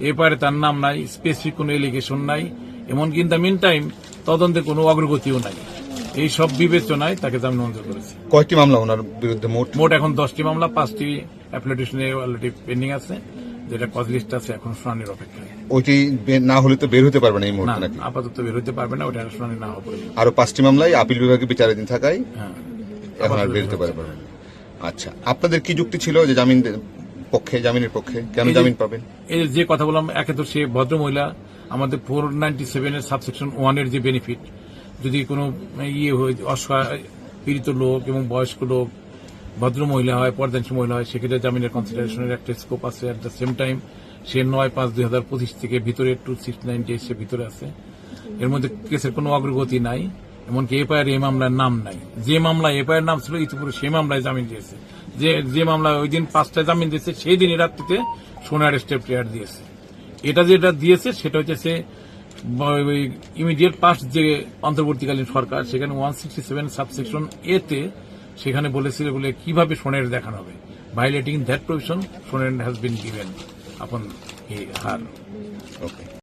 এরপরে তার নাম নাই, স্পেসিফিক কোনো এলিগেশন নাই, এমনকি ইন দ্য মিন টাইম তদন্তে কোনো অগ্রগতিও নাই। এই সব বিবেচনায় তাকে জামিন মঞ্জুর করেছে। কয়টি মামলা ওনার বিরুদ্ধে মোট? এখন 10টি মামলা, 5টি অ্যাপ্লিকেশনে অলরেডি পেন্ডিং আছে, যেটা কজ লিস্ট আছে এখন শুনানির অপেক্ষায়। ওইটি না হলে তো বের হতে পারবে না এই মুহূর্তে নাকি? আপাতত বের হতে পারবে না, ওটা শুনানি না হবে। আরো 5টি মামলায় আপিল বিভাগে বিচারাধীন থাকায় হ্যাঁ, এখন আর বের হতে পারবে না। আচ্ছা, আপনাদের কি যুক্তি ছিল যে জামিনের পক্ষে কেন জামিন পাবেন? এই যে কথা বললাম, একে তো সে ভদ্র মহিলা, আমাদের 497 এর সাবসেকশন 1 এর যে বেনিফিট, যদি কোনো অসহায় পীড়িত লোক এবং বয়স্ক লোক ভদ্র মহিলা হয়, পর্দানশীল মহিলা হয়, সেক্ষেত্রে জামিনের কনসিডারেশনের একটা স্কোপ আছে। অ্যাট দ্য সেম টাইম সে 9/5/2025 থেকে ভিতরে 269 ডেজ সে ভিতরে আছে। এর মধ্যে কেসের কোনো অগ্রগতি নাই, এমনকি এফআইআর এই মামলার নাম নাই। যে মামলায় এফআইআর নাম ছিল ইতিপূর্বে সেই মামলায় জামিন দিয়েছে। যে মামলায় ওই দিন 5টায় জামিন দিয়েছে, সেই দিনই রাত্রিতে সোনার স্টেপ প্লেয়ার দিয়েছে। এটা যেটা দিয়েছে সেটা হচ্ছে সে ইমিডিয়েট পাস্ট যে অন্তর্বর্তীকালীন সরকার, সেখানে 167 সাবসেকশন এতে সেখানে বলেছিল বলে কিভাবে সোনের দেখানো হবে, ভায়োলেটিং দ্যাট প্রভিশন সোনের has been given upon her. Okay.